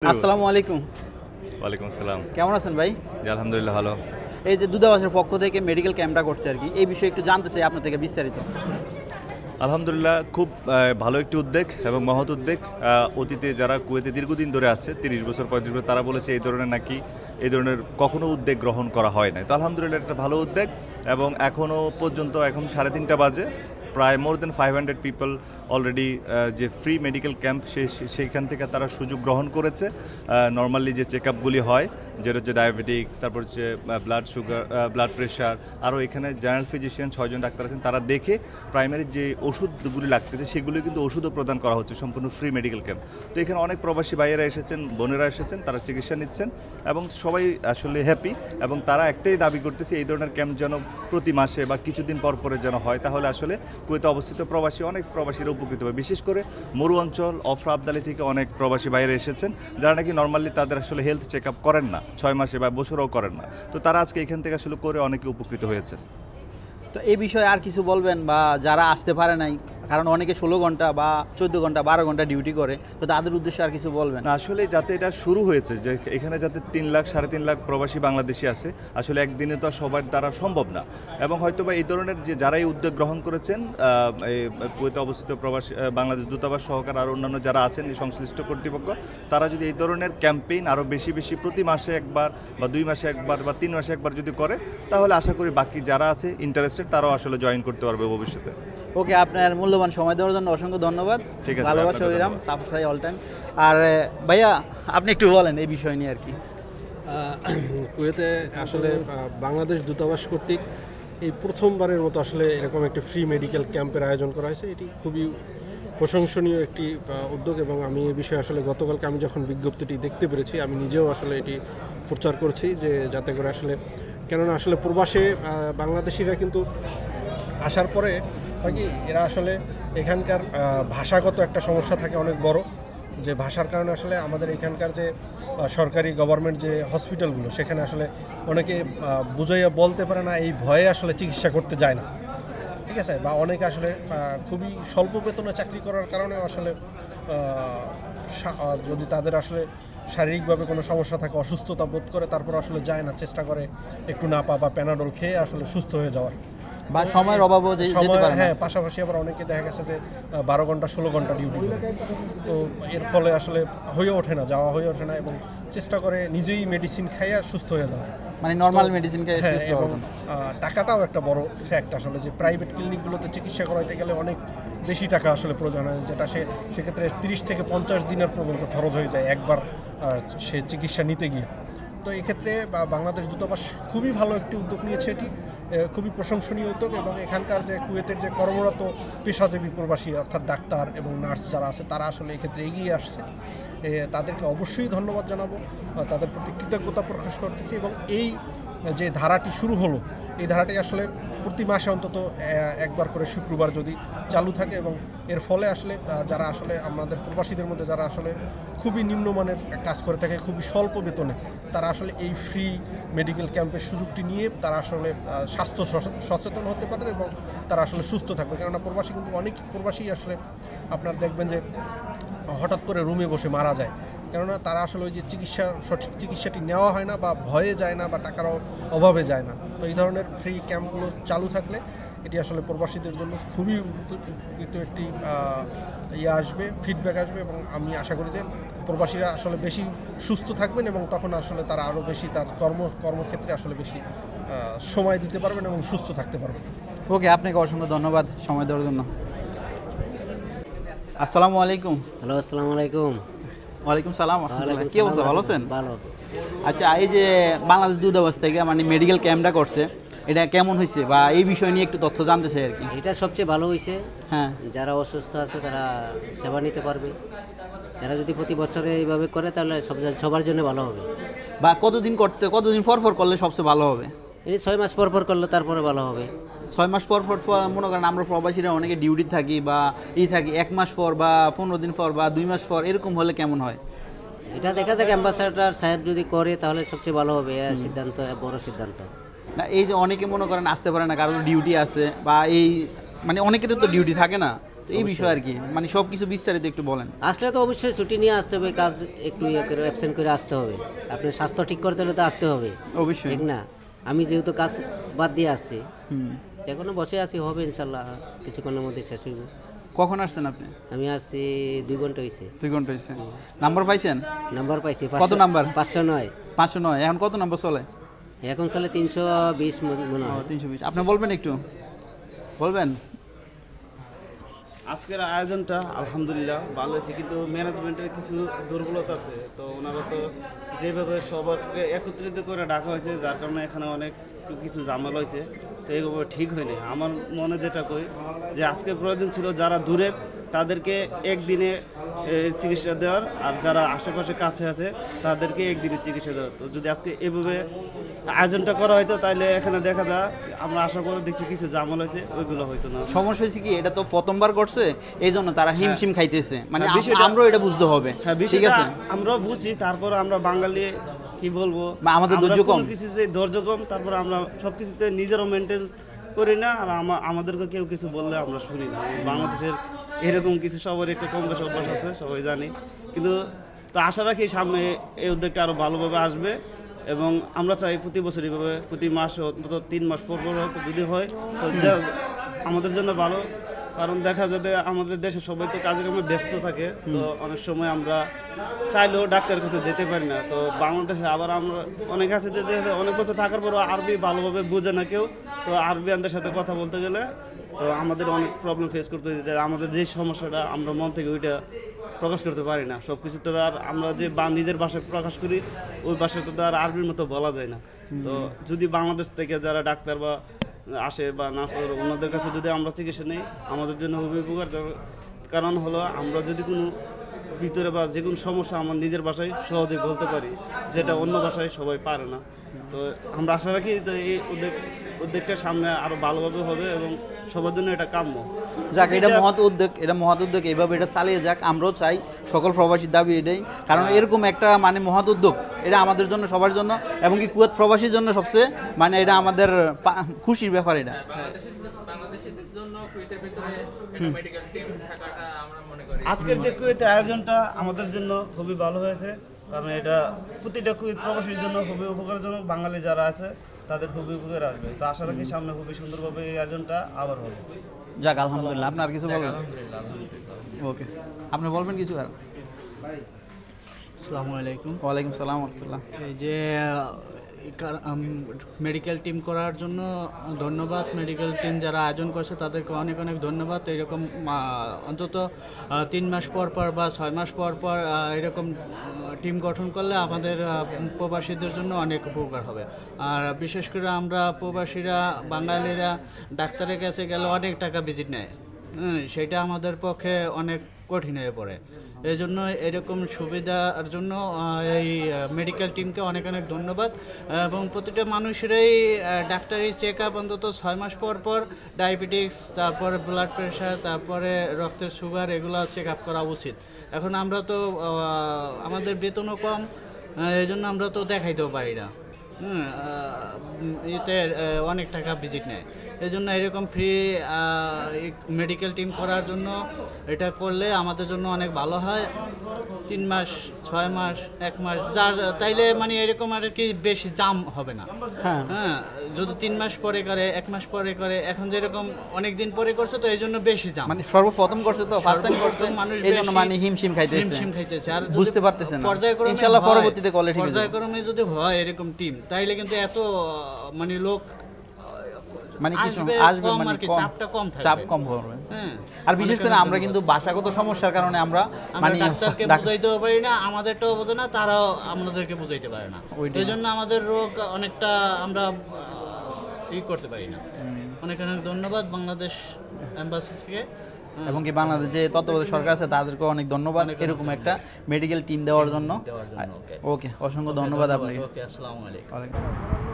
আসসালামু আলাইকুম। ওয়ালাইকুম আসসালাম। কেমন আছেন ভাই? জি, আলহামদুলিল্লাহ ভালো। এই যে দূতাবাসের পক্ষ থেকে মেডিকেল ক্যাম্পটা করছে আর কি, এই বিষয়ে একটু জানতে চাই আপনার থেকে বিস্তারিত। আলহামদুলিল্লাহ খুব ভালো একটি উদ্যোগ এবং মহৎ উদ্যোগ। অতীতে যারা কুয়েতে দীর্ঘদিন ধরে আছে ৩০ বছর ৩৫ বছর, তারা বলেছে এই ধরনের নাকি এই ধরনের কখনো উদ্যোগ গ্রহণ করা হয় নাই। তো আলহামদুলিল্লাহ একটা ভালো উদ্যোগ এবং এখনও পর্যন্ত এখন 3:30 বাজে প্রায় মোর দেন 500 পিপল অলরেডি যে ফ্রি মেডিকেল ক্যাম্প সেইখান থেকে তারা সুযোগ গ্রহণ করেছে। নর্মালি যে চেক আপগুলি হয়, যেটা হচ্ছে ডায়াবেটিক, তারপর হচ্ছে ব্লাড সুগার, ব্লাড প্রেশার, আরও এখানে জেনারেল ফিজিশিয়ান 6 জন ডাক্তার আছেন, তারা দেখে প্রাইমারি যে ওষুধগুলি লাগতেছে সেগুলি কিন্তু ওষুধও প্রদান করা হচ্ছে সম্পূর্ণ ফ্রি মেডিকেল ক্যাম্প। তো এখানে অনেক প্রবাসী ভাইয়েরা এসেছেন, বোনেরা এসেছেন, তারা চিকিৎসা নিচ্ছেন এবং সবাই আসলে হ্যাপি। এবং তারা একটাই দাবি করতেছে এই ধরনের ক্যাম্প যেন প্রতি মাসে বা কিছুদিন পর পরে যেন হয়, তাহলে আসলে কুয়েতে অবস্থিত অনেক প্রবাসীরা উপকৃত হবে। বিশেষ করে মরু অঞ্চল, অফরা আবদালি থেকে অনেক প্রবাসী বাইরে এসেছেন যারা নাকি নর্মালি তাদের আসলে হেলথ চেক আপ করেন না, 6 মাসে বা বছরও করেন না। তো তারা আজকে এখান থেকে আসলে করে অনেকে উপকৃত হয়েছে। তো এই বিষয়ে আর কিছু বলবেন, বা যারা আসতে পারে নাই, কারণ অনেকে 16 ঘন্টা বা 14 ঘন্টা 12 ঘন্টা ডিউটি করে, তো তাদের উদ্দেশ্যে আর কিছু বলবেন? আসলে যাতে এটা শুরু হয়েছে যে এখানে যাতে 3 লাখ 3.5 লাখ প্রবাসী বাংলাদেশি আছে, আসলে একদিনে তো সবার দ্বারা সম্ভব না। এবং হয়তো বা এই ধরনের যে যারা এই উদ্যোগ গ্রহণ করেছেন, এই কুয়েতে অবস্থিত প্রবাসী বাংলাদেশ দূতাবাস সহকার আর অন্যান্য যারা আছেন এই সংশ্লিষ্ট কর্তৃপক্ষ, তারা যদি এই ধরনের ক্যাম্পেইন আরও বেশি বেশি প্রতি মাসে একবার বা 2 মাসে একবার বা 3 মাসে একবার যদি করে, তাহলে আশা করি বাকি যারা আছে ইন্টারেস্টেড তারাও আসলে জয়েন করতে পারবে ভবিষ্যতে। ওকে, আপনার মূল্যবান সময় দেওয়ার জন্য অসংখ্য ধন্যবাদ। ঠিক আছে, ভালোবাসা হইরাম, সাবস্ক্রাইব অল টাইম। আর ভাইয়া, আপনি একটু বলেন এই বিষয় নিয়ে আর কি। কুয়েতে আসলে বাংলাদেশ দূতাবাস কর্তৃক এই প্রথমবারের মতো আসলে এরকম একটি ফ্রি মেডিকেল ক্যাম্পের আয়োজন করা হয়েছে। এটি খুবই প্রশংসনীয় একটি উদ্যোগ এবং আমি এই বিষয়ে আসলে গতকালকে আমি যখন বিজ্ঞপ্তিটি দেখতে পেরেছি, আমি নিজেও আসলে এটি প্রচার করছি যে যাতে করে আসলে, কেননা আসলে প্রবাসে বাংলাদেশিরা কিন্তু আসার পরে হয় কি, এরা আসলে এখানকার ভাষাগত একটা সমস্যা থাকে অনেক বড়, যে ভাষার কারণে আসলে আমাদের এখানকার যে সরকারি গভর্নমেন্ট যে হসপিটালগুলো, সেখানে আসলে অনেকে বুঝাইয়া বলতে পারে না, এই ভয়ে আসলে চিকিৎসা করতে যায় না, ঠিক আছে। বা অনেকে আসলে খুবই স্বল্প বেতনে চাকরি করার কারণেও আসলে যদি তাদের আসলে শারীরিকভাবে কোনো সমস্যা থাকে, অসুস্থতা বোধ করে, তারপর আসলে যায় না, চেষ্টা করে একটু নাপা বা প্যানাডল খেয়ে আসলে সুস্থ হয়ে যাওয়ার, বা সময়ের অভাবও সময়। হ্যাঁ, পাশাপাশি আবার অনেকে দেখা গেছে যে 12 ঘন্টা 16 ঘন্টা ডিউটি করে, তো এর ফলে আসলে হয়ে ওঠে না, যাওয়া হয়ে ওঠে না, এবং চেষ্টা করে নিজেই মেডিসিন খাইয়ে সুস্থ হয়ে যাওয়া, মানে নর্মাল মেডিসিন খেয়ে হ্যাঁ। সুস্থ এবং হবেন। টাকাটাও একটা বড় ফ্যাক্ট আসলে, যে প্রাইভেট ক্লিনিকগুলোতে চিকিৎসা করাইতে গেলে অনেক বেশি টাকা আসলে প্রয়োজন হয়, যেটা সেক্ষেত্রে 30 থেকে 50 দিনের পর্যন্ত খরচ হয়ে যায় একবার সে চিকিৎসা নিতে গিয়ে। তো এক্ষেত্রে বাংলাদেশ দূতাবাস খুবই ভালো একটি উদ্যোগ নিয়েছে, এটি খুবই প্রশংসনীয় উদ্যোগ। এবং এখানকার যে কুয়েতের যে কর্মরত পেশাজীবী প্রবাসী, অর্থাৎ ডাক্তার এবং নার্স যারা আছে, তারা আসলে এক্ষেত্রে এগিয়ে আসছে, তাদেরকে অবশ্যই ধন্যবাদ জানাবো, তাদের প্রতি কৃতজ্ঞতা প্রকাশ করতেছি। এবং এই যে ধারাটি শুরু হলো, এই ধারাটি আসলে প্রতি মাসে অন্তত একবার করে শুক্রবার যদি চালু থাকে, এবং এর ফলে আসলে যারা আসলে আমাদের প্রবাসীদের মধ্যে যারা আসলে খুবই নিম্নমানের কাজ করে থাকে, খুবই স্বল্প বেতনে, তারা আসলে এই ফ্রি মেডিকেল ক্যাম্পের সুযোগটি নিয়ে তারা আসলে স্বাস্থ্য সচেতন হতে পারে এবং তারা আসলে সুস্থ থাকবে। কেননা প্রবাসী কিন্তু অনেক প্রবাসী আসলে আপনার দেখবেন যে হঠাৎ করে রুমে বসে মারা যায়, কেননা তারা আসলে ওই যে সঠিক চিকিৎসাটি নেওয়া হয় না, বা ভয়ে যায় না, বা টাকার অভাবে যায় না। তো এই ধরনের ফ্রি ক্যাম্পগুলো চালু থাকলে এটি আসলে প্রবাসীদের জন্য খুবই উপকৃত একটি আসবে, ফিডব্যাক আসবে, এবং আমি আশা করি যে প্রবাসীরা আসলে বেশি সুস্থ থাকবেন এবং তখন আসলে তারা আরও বেশি তার কর্মক্ষেত্রে আসলে বেশি সময় দিতে পারবেন এবং সুস্থ থাকতে পারবেন। ওকে, আপনাকে অসংখ্য ধন্যবাদ সময় দেওয়ার জন্য। আসসালামু আলাইকুম। হ্যালো, আসসালামু আলাইকুম। ওয়ালাইকুম সালাম। কি অবস্থা, ভালো আছেন? ভালো। আচ্ছা, এই যে বাংলাদেশ দূতাবাস থেকে মানে মেডিকেল ক্যাম্পটা করছে, এটা কেমন হয়েছে, বা এই বিষয় নিয়ে একটু তথ্য জানতে চাই আর কি। এটা সবচেয়ে ভালো হয়েছে। হ্যাঁ, যারা অসুস্থ আছে তারা সেবা নিতে পারবে। এরা যদি প্রতি বছরে এইভাবে করে তাহলে সবার জন্য ভালো হবে। বা কতদিন পর করলে সবচেয়ে ভালো হবে? এই 6 মাস পর পর করলে তারপরে ভালো হবে। 6 মাস পর মনে করেন আমরা প্রবাসীরা অনেকে ডিউটি থাকি বা থাকি, 1 মাস পর বা 15 দিন পর বা 2 মাস পর, এরকম হলে কেমন হয়? এটা দেখা যাক, অ্যাম্বাসাডার সাহেব যদি করে তাহলে সবচেয়ে ভালো হবে। সিদ্ধান্ত বড় সিদ্ধান্ত না। এই যে অনেকে মনে করেন আসতে পারে না, কারণ ডিউটি আছে, বা মানে অনেকেরও তো ডিউটি থাকে না, তো এই বিষয়ে আর কি মানে সব কিছু বিস্তারিত একটু বলেন। আসলে তো অবশ্যই ছুটি নিয়ে আসতে হবে, কাজ একটু ইয়ে করে অ্যাবসেন্ট করে আসতে হবে। আপনার স্বাস্থ্য ঠিক করতে হলে তো আসতে হবে, অবশ্যই। ঠিক না? আমি যেহেতু কাজ বাদ দিয়ে আসছি, হুম। এখনো বসে আছি, হবে ইনশাল্লাহ কিছুক্ষণের মধ্যে শেষ হইব। কখন আসছেন আপনি? আমি আসছি 2 ঘন্টা হয়েছে। 2 ঘন্টা হয়েছে। নাম্বার পাইছেন? নাম্বার পাইছি। কত নাম্বার? 509। 509। এখন কত নাম্বার চলে? এখন চলে 320 মনে হয়। 320। আপনি বলবেন একটু বলবেন। আজকের আয়োজনটা আলহামদুলিল্লাহ ভালো হয়েছে, কিন্তু ম্যানেজমেন্টের কিছু দুর্বলতা আছে। তো ওনারা তো যেভাবে সবাইকে একত্রিত করে ডাকা হয়েছে, যার কারণে এখানে অনেক কিছু ঝামেলা হয়েছে। তো এইভাবে ঠিক হয়নি। আমার মনে যেটা কই যে আজকে প্রয়োজন ছিল যারা দূরের তাদেরকে একদিনে চিকিৎসা দেওয়ার, আর যারা আশেপাশে কাছে আছে তাদেরকে একদিনে চিকিৎসা দেওয়ার। তো যদি আজকে এভাবে আয়োজনটা করা হয়তো তাহলে এখানে দেখা যায় আমরা আশা করে দেখছি কিছু ঝামেলা হয়েছে, ওইগুলো হয়তো না। সমস্যা হয়েছে কি, এটা তো প্রথমবার করছে, এই জন্য তারা হিমশিম খাইতেছে। মানে হ্যাঁ, বিষয়টা- আমরাও এটা বুঝতে হবে। হ্যাঁ, ঠিক বিষয়টা আছে। আমরাও বুঝি, তারপর আমরা বাঙালি কি বলবো, বা আমাদের আমরা ধৈর্য কোনো কম। কিছুতে ধৈর্য কম, তারপর আমরা সব কিছুতে নিজেরও মেনটেন করি না, আর আমাদেরকে কেউ কিছু বললে আমরা শুনি না। বাংলাদেশের এরকম কিছু সবার একটা কম বেশ অভ্যাস আছে, সবাই জানি। কিন্তু তো আশা রাখি সামনে এই উদ্যোগটা আরও ভালোভাবে আসবে, এবং আমরা চাই প্রতি বছর এইভাবে প্রতি মাসে অন্তত 3 মাস পর পর হোক, যদি হয় তো আমাদের জন্য ভালো। কারণ দেখা যাতে আমাদের দেশে সবাই তো কাজে কামে ব্যস্ত থাকে, তো অনেক সময় আমরা চাইলেও ডাক্তারের কাছে যেতে পারি না। তো বাংলাদেশে আবার আমরা অনেক আছে যে অনেক বছর থাকার পরও আরবি ভালোভাবে বোঝে না কেউ। তো আরবিয়ানদের সাথে কথা বলতে গেলে তো আমাদের অনেক প্রবলেম ফেস করতে হচ্ছে। আমাদের যে সমস্যাটা আমরা মন থেকে ওইটা প্রকাশ করতে পারি না। সব কিছু তো আর আমরা যে নিজের ভাষায় প্রকাশ করি, ওই ভাষায় তো আর আরবির মতো বলা যায় না। তো যদি বাংলাদেশ থেকে যারা ডাক্তার বা আসে বা নার্স, ওনাদের কাছে যদি আমরা চিকিৎসা নেই, আমাদের জন্য খুবই উপকার। কারণ হলো আমরা যদি কোনো ভিতরে বা যে কোনো সমস্যা আমার নিজের ভাষায় সহজে বলতে পারি, যেটা অন্য ভাষায় সবাই পারে না। তো আমরা আশা রাখি তো এই উদ্যোগটা সামনে আরও ভালোভাবে হবে এবং সবার জন্য এটা কাম্য। যাক, এটা মহৎ উদ্যোগ, এইভাবে এটা চালিয়ে যাক। আমরাও চাই, সকল প্রবাসীর দাবি এটাই। কারণ এরকম একটা মানে মহৎ উদ্যোগ, এটা আমাদের জন্য, সবার জন্য, এবং কি কুয়েত প্রবাসীর জন্য সবচেয়ে মানে এটা আমাদের খুশির ব্যাপার। এটা আজকের যে কুয়েত আয়োজনটা আমাদের জন্য খুবই ভালো হয়েছে, কারণ এটা প্রতিটা কুয়েত প্রবাসীর জন্য খুবই উপকারজনক। বাঙালি যারা আছে তাদের খুবই উপকার আসবে। তো আশা রাখি সামনে খুবই সুন্দরভাবে এই আয়োজনটা আবার হবে। যাক, আলহামদুলিল্লাহ। আপনার কিছু বলবেন? ওকে, আপনি বলবেন কিছু? আর আসসালামু আলাইকুম। ওয়ালাইকুম সালাম রহমতুল্লাহ। এই যে মেডিকেল টিম করার জন্য ধন্যবাদ। মেডিকেল টিম যারা আয়োজন করছে তাদেরকে অনেক অনেক ধন্যবাদ। এরকম অন্তত 3 মাস পর পর বা 6 মাস পর পর এরকম টিম গঠন করলে আমাদের প্রবাসীদের জন্য অনেক উপকার হবে। আর বিশেষ করে আমরা প্রবাসীরা, বাঙালিরা ডাক্তারের কাছে গেলে অনেক টাকা ভিজিট নেয়, সেটা আমাদের পক্ষে অনেক কঠিন হয়ে পড়ে। এই জন্য এরকম সুবিধার জন্য এই মেডিকেল টিমকে অনেক অনেক ধন্যবাদ। এবং প্রতিটা মানুষেরই ডাক্তারি চেক আপ অন্তত 6 মাস পর পর ডায়াবেটিক্স, তারপরে ব্লাড প্রেশার, তারপরে রক্তের সুগার, এগুলো চেক আপ করা উচিত। এখন আমরা তো আমাদের বেতনও কম, এই জন্য আমরা তো দেখাইতেও পারি না। এতে অনেক টাকা ভিজিট নেয়। এই জন্য এরকম ফ্রি মেডিকেল টিম করার জন্য এটা করলে আমাদের জন্য অনেক ভালো হয়। 3 মাস, 6 মাস, 1 মাস, যার তাইলে মানে এরকম আর কি বেশি জাম হবে না। হ্যাঁ, যদি 3 মাস পরে করে, 1 মাস পরে করে, এখন যেরকম অনেক দিন পরে করছে, তো এই জন্য বেশি জাম। মানে সর্বপ্রথম করছে, তো ফার্স্ট টাইম করছে, মানুষ এই জন্য মানে হিমশিম খাইতেছে, আর বুঝতে পারতেছে না। পর্যায়ক্রমে ইনশাআল্লাহ পরবর্তীতে করলে ঠিক হবে। পর্যায়ক্রমে যদি হয় এরকম টিম, তাইলে কিন্তু এত মানে লোক মানে কিছু আসবে, মানে চাপটা কম থাকবে, চাপ কম হবে। হ্যাঁ, আর বিশেষ করে আমরা কিন্তু ভাষাগত সমস্যার কারণে আমরা মানে ডাক্তারকে বুঝাইতেও পারি না, আমাদেরটাও বোঝে না, তারাও আমাদেরকে বুঝাইতে পারে না। এই জন্য আমাদের রোগ অনেকটা আমরা করতে পারি না। অনেক অনেক ধন্যবাদ বাংলাদেশ এম্বাসি থেকে, এবং কি বাংলাদেশ যে তত্ত্বাবধায়ক সরকার আছে তাদেরকে অনেক ধন্যবাদ এরকম একটা মেডিকেল টিম দেওয়ার জন্য। ওকে, অসংখ্য ধন্যবাদ আপনাকে। ওকে, আসসালামু আলাইকুম। ওয়ালাইকুম।